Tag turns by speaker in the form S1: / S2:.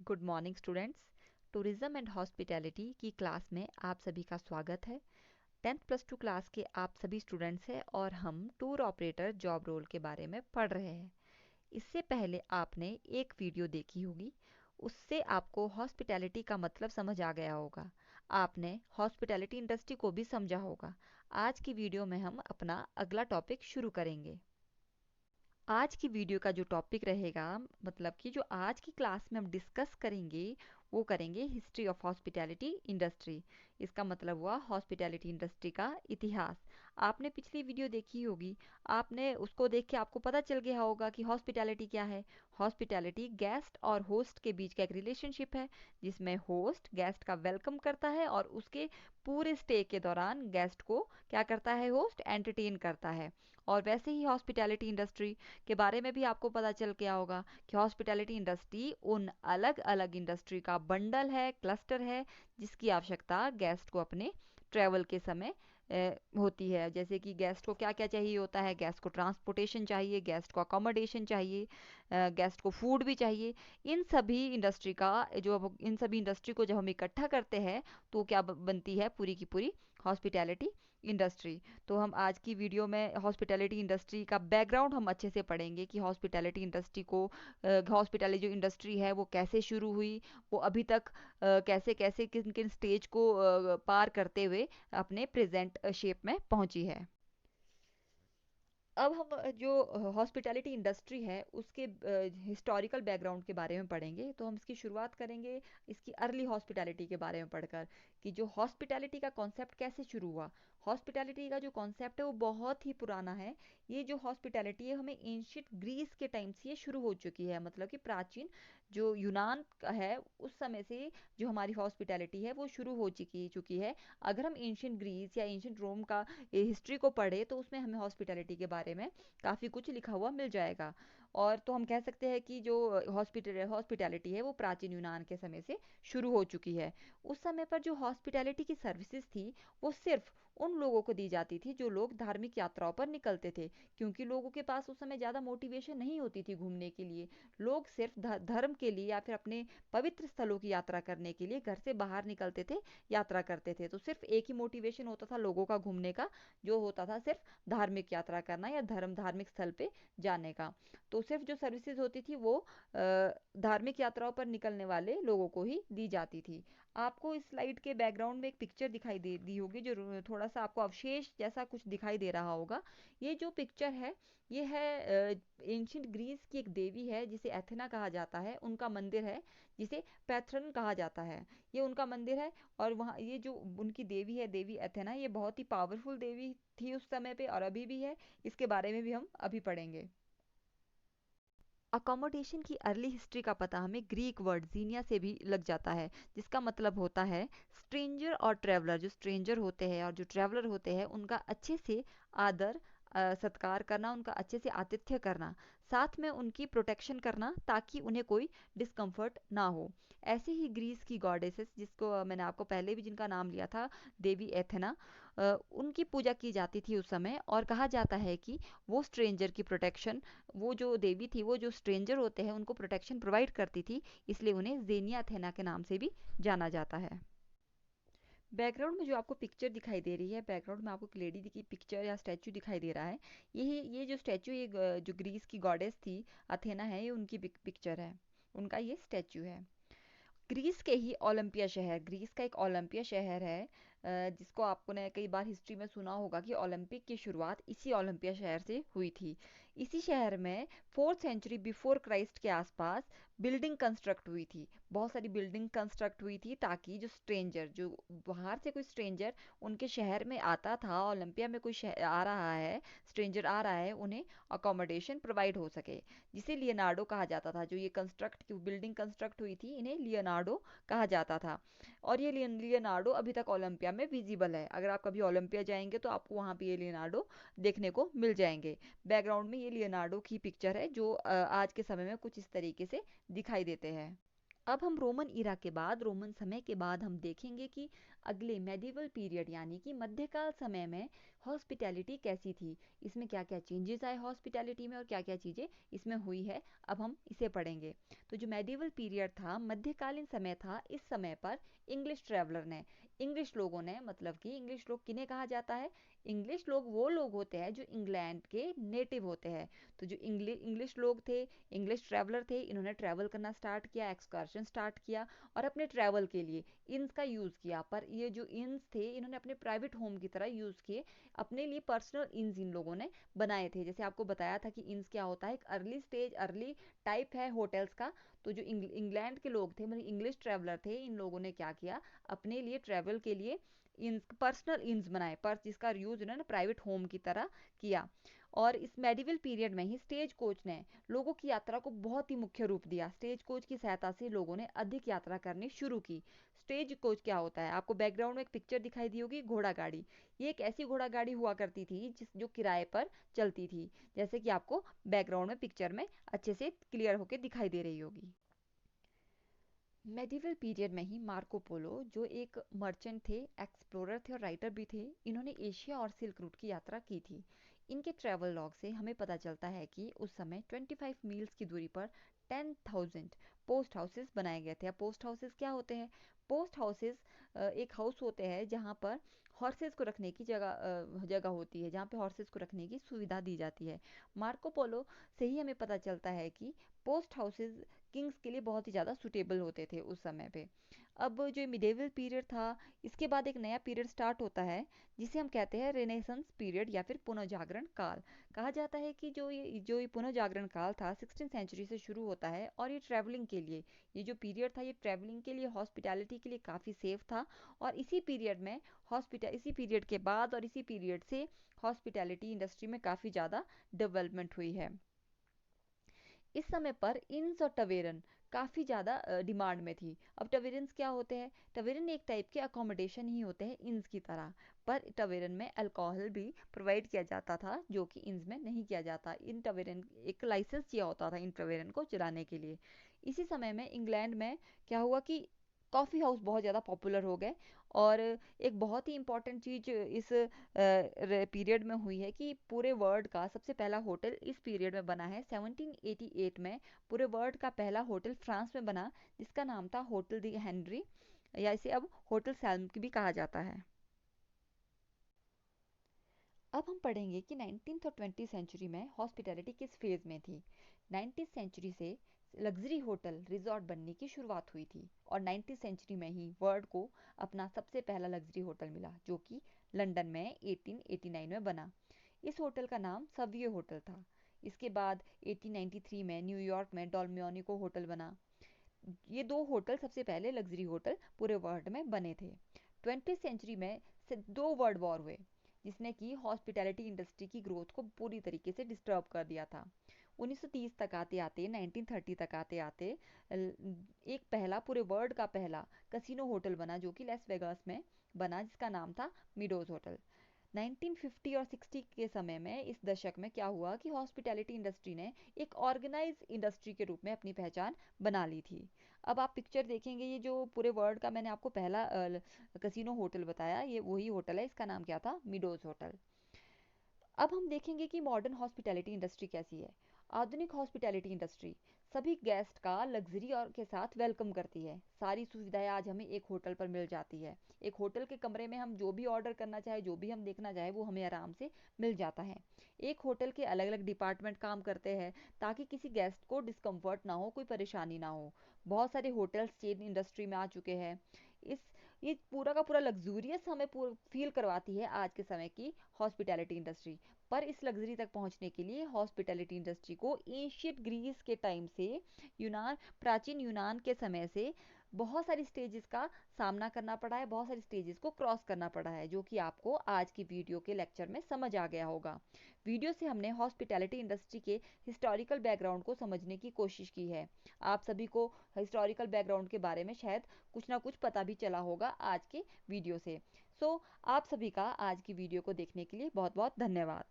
S1: Good morning students. Tourism and hospitality की class में आप सभी का स्वागत है। 10th+2 क्लास के आप सभी स्टूडेंट्स हैं और हम टूर ऑपरेटर जॉब रोल के बारे में पढ़ रहे हैं। इससे पहले आपने एक वीडियो देखी होगी, उससे आपको हॉस्पिटैलिटी का मतलब समझ आ गया होगा। आपने हॉस्पिटैलिटी इंडस्ट्री को भी समझा होगा। आज की वीडियो में हम अपना अगला टॉपिक शुरू करेंगे। आज की वीडियो का जो टॉपिक रहेगा, मतलब कि जो आज की क्लास में हम डिस्कस करेंगे, वो करेंगे हिस्ट्री ऑफ हॉस्पिटैलिटी इंडस्ट्री। इसका मतलब हुआ हॉस्पिटैलिटी इंडस्ट्री का इतिहास। आपने पिछली वीडियो देखी होगी, आपने उसको देख के आपको पता चल गया होगा कि हॉस्पिटैलिटी क्या है। हॉस्पिटैलिटी गेस्ट और होस्ट के बीच का एक रिलेशनशिप है, जिसमें होस्ट गेस्ट का वेलकम करता है और उसके पूरे स्टे के दौरान गेस्ट को क्या करता है, होस्ट एंटरटेन करता है। और वैसे ही हॉस्पिटैलिटी इंडस्ट्री के बारे में भी आपको पता चल गया होगा कि हॉस्पिटैलिटी इंडस्ट्री उन अलग अलग इंडस्ट्री का बंडल है, क्लस्टर है, जिसकी आवश्यकता गेस्ट को अपने ट्रैवल के समय होती है। जैसे कि गेस्ट को क्या क्या चाहिए होता है, गेस्ट को ट्रांसपोर्टेशन चाहिए, गेस्ट को अकोमोडेशन चाहिए, गेस्ट को फूड भी चाहिए। इन सभी इंडस्ट्री को जब हम इकट्ठा करते हैं तो क्या बनती है, पूरी की पूरी हॉस्पिटैलिटी इंडस्ट्री। तो हम आज की वीडियो में हॉस्पिटैलिटी इंडस्ट्री का बैकग्राउंड हम अच्छे से पढ़ेंगे कि हॉस्पिटैलिटी इंडस्ट्री को हॉस्पिटैलिटी जो इंडस्ट्री है वो कैसे शुरू हुई, वो अभी तक कैसे कैसे किन किन स्टेज को पार करते हुए अपने प्रेजेंट शेप में पहुंची है। अब हम जो हॉस्पिटैलिटी इंडस्ट्री है उसके हिस्टोरिकल बैकग्राउंड के बारे में पढ़ेंगे। तो हम इसकी शुरुआत करेंगे इसकी अर्ली हॉस्पिटैलिटी के बारे में पढ़कर, कि जो हॉस्पिटैलिटी का कॉन्सेप्ट कैसे शुरू हुआ। हॉस्पिटैलिटी का जो कॉन्सेप्ट है वो बहुत ही पुराना है। ये जो हॉस्पिटैलिटी है हमें एंशियंट ग्रीस के टाइम से ये शुरू हो चुकी है, मतलब कि प्राचीन जो यूनान का है उस समय से जो हमारी हॉस्पिटैलिटी है वो शुरू हो चुकी है। अगर हम एंशियंट ग्रीस या एंशियंट रोम का हिस्ट्री को पढ़े तो उसमें हमें हॉस्पिटैलिटी के बारे में काफ़ी कुछ लिखा हुआ मिल जाएगा। और तो हम कह सकते हैं कि जो हॉस्पिटैलिटी है वो प्राचीन यूनान के समय से शुरू हो चुकी है। उस समय पर जो हॉस्पिटैलिटी की सर्विसेज थी वो सिर्फ उन लोगों को दी जाती थी जो लोग धार्मिक यात्राओं पर निकलते थे, क्योंकि लोगों के पास उस समय ज़्यादा मोटिवेशन नहीं होती थी घूमने के लिए। लोग सिर्फ धर्म के लिए या फिर अपने पवित्र स्थलों की यात्रा करने के लिए घर से बाहर निकलते थे, यात्रा करते थे। तो सिर्फ एक ही मोटिवेशन होता था लोगों का घूमने का, जो होता था सिर्फ धार्मिक यात्रा करना या धार्मिक स्थल पे जाने का। तो सिर्फ जो सर्विसेज होती थी वो धार्मिक यात्राओं पर निकलने वाले लोगों को ही दी जाती थी। आपको इस स्लाइड के बैकग्राउंड में एक पिक्चर दिखाई दे दी होगी, जो थोड़ा सा आपको अवशेष जैसा कुछ दिखाई दे रहा होगा। ये जो पिक्चर है ये है एंशियंट ग्रीस की एक देवी है जिसे एथेना कहा जाता है, उनका मंदिर है जिसे पैथरन कहा जाता है। ये उनका मंदिर है। और वहाँ ये जो उनकी देवी है, देवी एथेना, ये बहुत ही पावरफुल देवी थी उस समय पे और अभी भी है। इसके बारे में भी हम अभी पढ़ेंगे। अकोमोडेशन की अर्ली हिस्ट्री का पता हमें ग्रीक वर्ड जीनिया से भी लग जाता है, जिसका मतलब होता है स्ट्रेंजर और ट्रैवलर। जो स्ट्रेंजर होते हैं और जो ट्रैवलर होते हैं उनका अच्छे से आदर सत्कार करना, उनका अच्छे से आतिथ्य करना, साथ में उनकी प्रोटेक्शन करना ताकि उन्हें कोई डिस्कम्फर्ट ना हो। ऐसे ही ग्रीस की गॉडेसेस, जिसको मैंने आपको पहले भी जिनका नाम लिया था, देवी एथेना, उनकी पूजा की जाती थी उस समय। और कहा जाता है कि वो स्ट्रेंजर की प्रोटेक्शन, वो जो देवी थी वो जो स्ट्रेंजर होते हैं उनको प्रोटेक्शन प्रोवाइड करती थी, इसलिए उन्हें जेनिया अथेना के नाम से भी जाना जाता है। बैकग्राउंड में जो आपको पिक्चर दिखाई दे रही है, बैकग्राउंड में आपको एक लेडी की पिक्चर या स्टैचू दिखाई दे रहा है। ये जो स्टैचू, जो ग्रीस की गॉडेस थी अथेना है, ये उनकी पिक्चर है, उनका ये स्टैचू है। ग्रीस के ही ओलंपिया शहर, ग्रीस का एक ओलंपिया शहर है, जिसको आपको ने कई बार हिस्ट्री में सुना होगा कि ओलंपिक की शुरुआत इसी ओलंपिया शहर से हुई थी। इसी शहर में 4th सेंचुरी बिफोर क्राइस्ट के आसपास बिल्डिंग कंस्ट्रक्ट हुई थी, बहुत सारी बिल्डिंग कंस्ट्रक्ट हुई थी, ताकि जो स्ट्रेंजर, जो बाहर से कोई स्ट्रेंजर उनके शहर में आता था, ओलंपिया में कोई आ रहा है, स्ट्रेंजर आ रहा है, उन्हें अकोमोडेशन प्रोवाइड हो सके, जिसे लियोनार्डो कहा जाता था। जो ये बिल्डिंग कंस्ट्रक्ट हुई थी, इन्हें लियोनार्डो कहा जाता था। और ये लियोनार्डो अभी तक ओलंपिया में विजिबल है। अगर आप कभी ओलंपिया जाएंगे तो आपको वहाँ पे ये लियोनार्डो देखने को मिल जाएंगे। बैकग्राउंड में ये लियोनार्डो की पिक्चर है, जो आज के समय में कुछ इस तरीके से दिखाई देते हैं। अब हम रोमन इरा के बाद, रोमन समय के बाद हम देखेंगे कि अगले मेडिवल पीरियड यानी कि मध्यकाल समय में हॉस्पिटैलिटी कैसी थी, इसमें क्या क्या चेंजेस आए हॉस्पिटैलिटी में और क्या क्या चीज़ें इसमें हुई है। अब हम इसे पढ़ेंगे। तो जो मेडिवल पीरियड था, मध्यकालीन समय था, इस समय पर इंग्लिश ट्रैवलर ने, इंग्लिश लोगों ने, मतलब कि इंग्लिश लोग किन्हें कहा जाता है, इंग्लिश लोग वो लोग होते हैं जो इंग्लैंड के नेटिव होते हैं। तो जो इंग्लिश लोग थे, इंग्लिश ट्रैवलर थे, इन्होंने ट्रैवल करना स्टार्ट किया, एक्सकर्शन स्टार्ट किया और अपने ट्रैवल के लिए इंस का यूज़ किया। पर ये जो इंस थे, इन्होंने अपने प्राइवेट होम की तरह यूज़ किए, अपने लिए पर्सनल इंस इन लोगों ने बनाए थे। जैसे आपको बताया था कि इंस क्या होता है, एक अर्ली स्टेज, अर्ली टाइप है होटल्स का। तो जो इंग्लैंड के लोग थे, मतलब इंग्लिश ट्रैवलर थे, इन लोगों ने क्या किया, अपने लिए ट्रैवल के लिए इंस, पर्सनल इंस बनाए, पर जिसका यूज़ इन्होंने प्राइवेट होम की तरह किया। और इस मेडिवल पीरियड में ही स्टेज कोच ने लोगों की यात्रा को बहुत ही मुख्य रूप दिया। स्टेज कोच की सहायता से लोगों ने अधिक यात्रा करनी शुरू की। स्टेज कोच क्या होता है, आपको बैकग्राउंड में एक पिक्चर दिखाई दी होगी, घोड़ा गाड़ी। ये एक ऐसी घोड़ा गाड़ी हुआ करती थी जिस जो किराए पर चलती थी, जैसे कि आपको बैकग्राउंड में पिक्चर में अच्छे से क्लियर होकर दिखाई दे रही होगी। मेडिवल पीरियड में ही मार्को पोलो, जो एक मर्चेंट थे, एक्सप्लोरर थे और राइटर भी थे, इन्होंने एशिया और सिल्क रूट की यात्रा की थी। इनके ट्रैवल लॉग से हमें पता चलता है कि उस समय 25 मील्स की दूरी पर 10,000 पोस्ट हाउसेस बनाए गए थे। अब पोस्ट हाउसेस क्या होते हैं? पोस्ट हाउसेस एक हाउस होते हैं जहाँ पर हॉर्सेस को रखने की जगह होती है, जहाँ पे हॉर्सेस को रखने की सुविधा दी जाती है। मार्को पोलो से ही हमें पता चलता है कि पोस्ट हाउसेस किंग्स के लिए बहुत ही ज़्यादा सूटेबल होते थे उस समय पे। अब जो मिडेवल पीरियड था, इसके बाद एक नया पीरियड स्टार्ट होता है जिसे हम कहते हैं रेनेसेंस पीरियड या फिर पुनर्जागरण काल। कहा जाता है कि जो ये पुनर्जागरण काल था 16th सेंचुरी से शुरू होता है और ये ट्रैवलिंग के लिए, ये जो पीरियड था, ये ट्रैवलिंग के लिए, हॉस्पिटैलिटी के लिए काफ़ी सेफ था। और इसी पीरियड में इसी पीरियड के बाद और इसी पीरियड से हॉस्पिटैलिटी इंडस्ट्री में काफ़ी ज़्यादा डेवलपमेंट हुई है। इस समय पर इन्स और टवेरन काफ़ी ज़्यादा डिमांड में थी। अब टवेरन्स क्या होते हैं? टवेरन एक टाइप के अकोमोडेशन ही होते हैं इन्स की तरह, पर टवेरन में अल्कोहल भी प्रोवाइड किया जाता था जो कि इन्स में नहीं किया जाता। इन टवेरन एक लाइसेंस चाहिए होता था इन टवेरन को चलाने के लिए। इसी समय में इंग्लैंड में क्या हुआ कि कॉफ़ी हाउस बहुत ज़्यादा पॉपुलर हो गए। और एक बहुत ही इंपॉर्टेंट चीज़ इस पीरियड में हुई है कि पूरे वर्ल्ड का सबसे पहला होटल इस पीरियड में बना है 1788 में। पूरे वर्ल्ड का पहला होटल फ्रांस में बना, जिसका नाम था होटल दी हेनरी, या इसे अब होटल सैल्म भी कहा जाता है। अब हम पढ़ेंगे कि 19th और 20th सेंचुरी में हॉस्पिटैलिटी किस फेज़ में थी। 19th सेंचुरी से लग्जरी होटल रिजॉर्ट बनने की शुरुआत हुई थी और 19th सेंचुरी में ही वर्ल्ड को अपना सबसे पहला लग्जरी होटल मिला, जो कि लंदन में 1889 में बना। इस होटल का नाम सवियो होटल था। इसके बाद 1893 में न्यूयॉर्क में डॉल्मियोनिको होटल बना। ये दो होटल सबसे पहले लग्जरी होटल पूरे वर्ल्ड में बने थे। 20th सेंचुरी में से दो वर्ल्ड वॉर हुए, जिसने कि हॉस्पिटैलिटी इंडस्ट्री की ग्रोथ को पूरी तरीके से डिस्टर्ब कर दिया था। 1930 तक आते आते, 1930 तक आते आते एक पहला, पूरे वर्ल्ड का पहला कसिनो होटल बना, जो कि लेस वेगास में बना, जिसका नाम था मिडोज होटल। 1950 और 60 के समय में, इस दशक में क्या हुआ कि हॉस्पिटैलिटी इंडस्ट्री ने एक ऑर्गेनाइज इंडस्ट्री के रूप में अपनी पहचान बना ली थी। अब आप पिक्चर देखेंगे, ये जो पूरे वर्ल्ड का मैंने आपको पहला कसिनो होटल बताया, ये वही होटल है, इसका नाम क्या था? Meadows hotel. अब हम देखेंगे कि मॉडर्न हॉस्पिटैलिटी इंडस्ट्री कैसी है। आधुनिक हॉस्पिटैलिटी इंडस्ट्री सभी गेस्ट का लग्जरी और के साथ वेलकम करती है। सारी सुविधाएं आज हमें एक होटल पर मिल जाती है। एक होटल के कमरे में हम जो भी ऑर्डर करना चाहे, जो भी हम देखना चाहे, वो हमें आराम से मिल जाता है। एक होटल के अलग अलग डिपार्टमेंट काम करते हैं ताकि किसी गेस्ट को डिस्कम्फर्ट ना हो, कोई परेशानी ना हो। बहुत सारे होटल्स चेन इंडस्ट्री में आ चुके हैं। इस ये पूरा का पूरा लग्जूरियस हमें फील करवाती है आज के समय की हॉस्पिटैलिटी इंडस्ट्री। पर इस लग्जरी तक पहुंचने के लिए हॉस्पिटैलिटी इंडस्ट्री को एंशियंट ग्रीस के टाइम से, प्राचीन यूनान के समय से बहुत सारी स्टेजेस का सामना करना पड़ा है, बहुत सारी स्टेजेस को क्रॉस करना पड़ा है, जो कि आपको आज की वीडियो के लेक्चर में समझ आ गया होगा। वीडियो से हमने हॉस्पिटैलिटी इंडस्ट्री के हिस्टोरिकल बैकग्राउंड को समझने की कोशिश की है। आप सभी को हिस्टोरिकल बैकग्राउंड के बारे में शायद कुछ ना कुछ पता भी चला होगा आज के वीडियो से। आप सभी का आज की वीडियो को देखने के लिए बहुत बहुत धन्यवाद।